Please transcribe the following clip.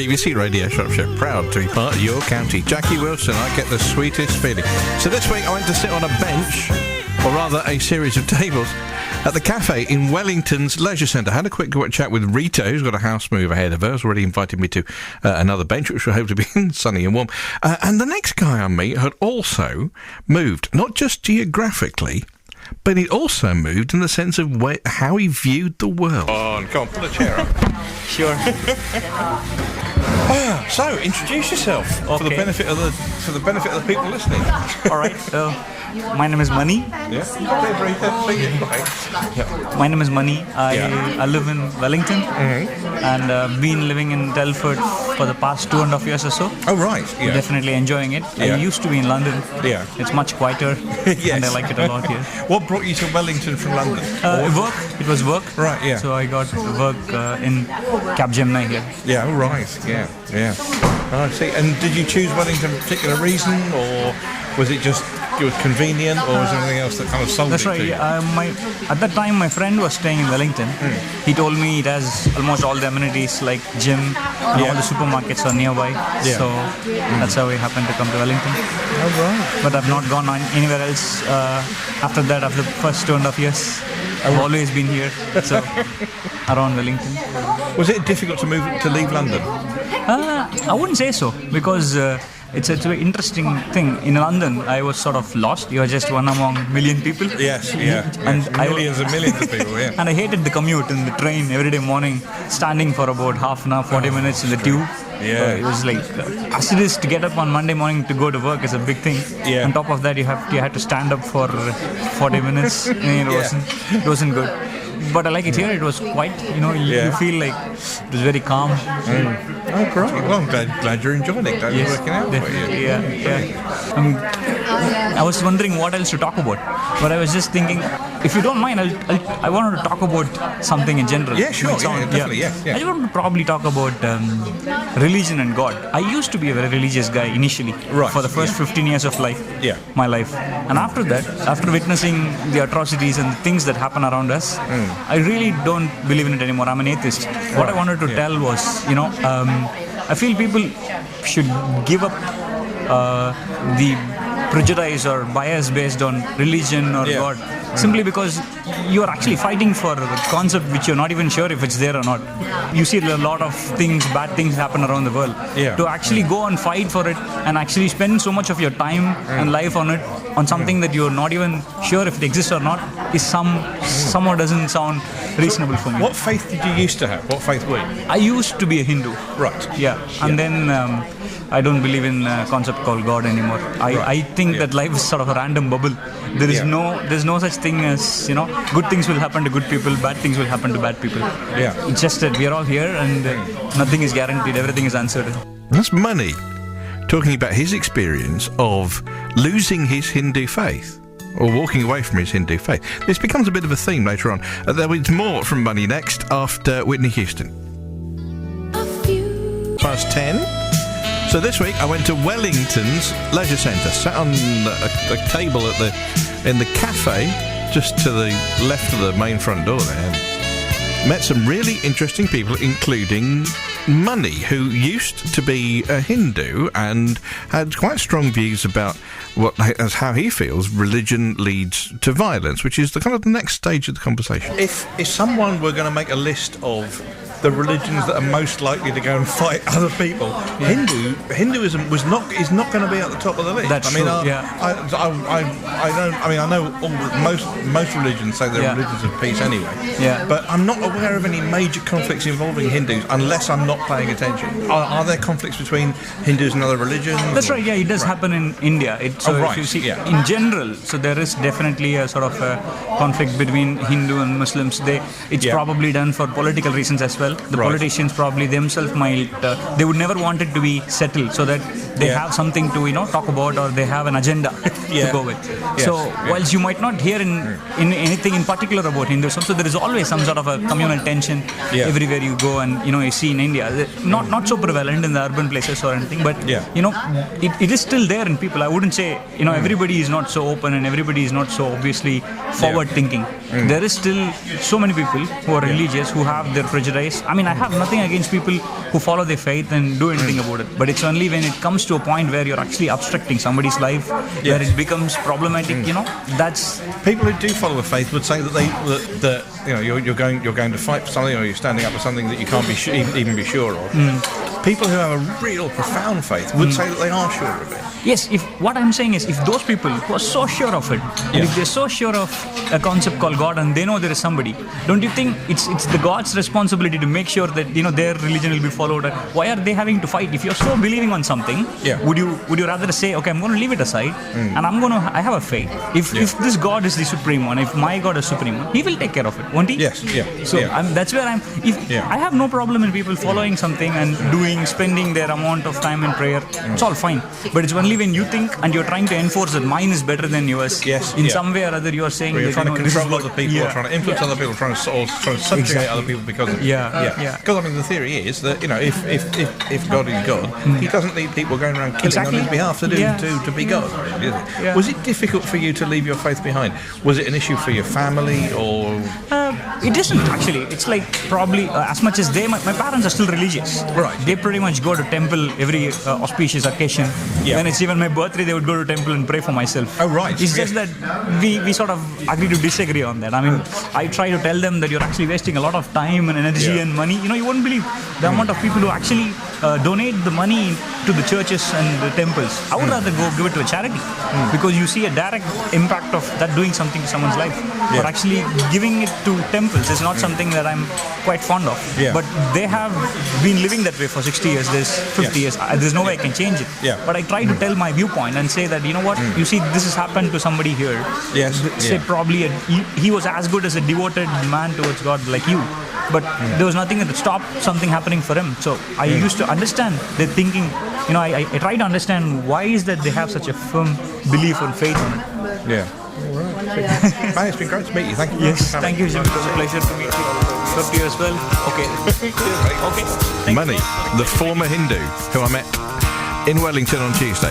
BBC Radio Shropshire, proud to be part of your county. Jackie Wilson, I get the sweetest feeling. So this week I went to sit on a bench, or rather a series of tables, at the cafe in Wellington's Leisure Centre. Had a quick chat with Rita, who's got a house move ahead of her. Has already invited me to another bench, which we hope to be sunny and warm. And the next guy I meet had also moved, not just geographically, but he also moved in the sense of how he viewed the world. Come on, pull a chair up. Sure. So, introduce yourself for the benefit of the people listening. All right. My name is Mani. Yeah. My name is Mani. I live in Wellington and been living in Telford for the past 2.5 years or so. Oh, right. Yeah. Definitely enjoying it. Yeah. I used to be in London. Yeah. It's much quieter. Yes. And I like it a lot here. What brought you to Wellington from London? Work. It was work. Right, yeah. So I got work in Capgemini here. Yeah, oh, right. Yeah. Oh, I see. And did you choose Wellington for a particular reason, or was it just convenient, or was there anything else that kind of sold That's it right. to you? At that time, my friend was staying in Wellington. He told me it has almost all the amenities like gym and all the supermarkets are nearby. Yeah. So that's how we happened to come to Wellington. Oh, right. But I've not gone anywhere else after that. After the first 2.5 years, I've always been here. So around Wellington. Was it difficult to leave London? I wouldn't say so, because it's a very interesting thing. In London, I was sort of lost. You are just one among million people. Yes, yeah. And millions and millions of people, yeah. And I hated the commute in the train every day morning, standing for about half an hour, 40 minutes in the tube. Yeah. It was like, as it is to get up on Monday morning to go to work is a big thing. Yeah. On top of that, you had to stand up for 40 minutes. And it wasn't good. But I like it here. It was quite, you feel like it was very calm. Oh, great. Well, I'm glad you're enjoying it. Glad you're working out for you. Yeah. I was wondering what else to talk about. But I was just thinking, if you don't mind, I wanted to talk about something in general. Yeah, sure. Definitely, yeah. I just wanted to probably talk about religion and God. I used to be a very religious guy initially. Right. For the first 15 years of my life. And after that, after witnessing the atrocities and the things that happen around us, I really don't believe in it anymore. I'm an atheist. What I wanted to tell was, I feel people should give up the prejudice or bias based on religion or God, simply because you are actually fighting for a concept which you're not even sure if it's there or not. You see a lot of bad things happen around the world. To actually go and fight for it and actually spend so much of your time and life on it, on something that you're not even sure if it exists or not, is somehow doesn't sound reasonable for me. What faith did you used to have? What faith were you? I used to be a Hindu. Right. Yeah. And then I don't believe in a concept called God anymore. I think that life is sort of a random bubble. There's no such thing as, good things will happen to good people, bad things will happen to bad people. Yeah. It's just that we are all here and nothing is guaranteed, everything is uncertain. That's Mani talking about his experience of losing his Hindu faith, or walking away from his Hindu faith. This becomes a bit of a theme later on. There'll be more from Mani next after Whitney Houston. 10:05. So this week I went to Wellington's Leisure Centre, sat on a table in the cafe just to the left of the main front door there. Met some really interesting people, including Mani, who used to be a Hindu and had quite strong views about how he feels religion leads to violence, which is the kind of the next stage of the conversation. If someone were going to make a list of the religions that are most likely to go and fight other people, Hinduism is not going to be at the top of the list. That's true. I know most religions say they're religions of peace anyway. Yeah. But I'm not aware of any major conflicts involving Hindus unless I'm not paying attention. Are there conflicts between Hindus and other religions? That's right. Yeah, it does happen in India. If you see, in general, so there is definitely a sort of a conflict between Hindu and Muslims. It's probably done for political reasons as well. The politicians probably themselves might, they would never want it to be settled, so that they have something to talk about, or they have an agenda to go with. So whilst you might not hear in anything in particular about Hinduism, so there is always some sort of a communal tension everywhere you go, and you see in India, not so prevalent in the urban places or anything, but it is still there in people. I wouldn't say everybody is not so open and everybody is not so obviously forward thinking. There is still so many people who are religious, who have their prejudice. I mean, I have nothing against people who follow their faith and do anything about it, but it's only when it comes to a point where you're actually obstructing somebody's life, where it becomes problematic. That's people who do follow a faith would say that you're going to fight for something, or you're standing up for something that you can't even be sure of. People who have a real profound faith would say that they are sure of it. Yes, what I'm saying is, if those people who are so sure of it, and if they're so sure of a concept called God, and they know there is somebody, don't you think it's the God's responsibility to make sure that their religion will be followed? Why are they having to fight? If you're so believing on something, would you rather say, okay, I'm going to leave it aside, and I have a faith. If this God is the supreme one, if my God is supreme one, He will take care of it, won't He? Yes. So that's where I have no problem in people following something and spending their amount of time in prayer. It's all fine, but it's only when you think and you're trying to enforce that mine is better than yours. In some way or other, you are saying you're that, trying to control other people, or trying to influence other people, trying to subjugate other people because of it. Because I mean, the theory is that if God is God, He doesn't need people going around killing on His behalf to be God. Was it difficult for you to leave your faith behind? Was it an issue for your family, or? It isn't actually. It's like probably as much as my parents are still religious. Right. They pretty much go to temple every auspicious occasion. When it's even my birthday, they would go to temple and pray for myself. Oh, right. It's just that we sort of agree to disagree on that. I mean, I try to tell them that you're actually wasting a lot of time and energy and money. You wouldn't believe the amount of people who actually donate the money to the churches and the temples. I would rather go give it to a charity, because you see a direct impact of that doing something to someone's life. But actually giving it to temples is not something that I'm quite fond of. But they have been living that way for 60 years, there's 50 years. There's no way I can change it. But I try to tell my viewpoint and say that, what, you see, this has happened to somebody here. Say probably he was as good as a devoted man towards God like you. But there was nothing that stopped something happening for him. So I used to understand their thinking. I try to understand why is that they have such a firm belief and faith on it. All right. Man, it's been great to meet you. Thank you. Yes, thank you, Jim. It was a pleasure to meet you. Talk to you as well. Okay. Okay. Mani, the former Hindu who I met in Wellington on Tuesday.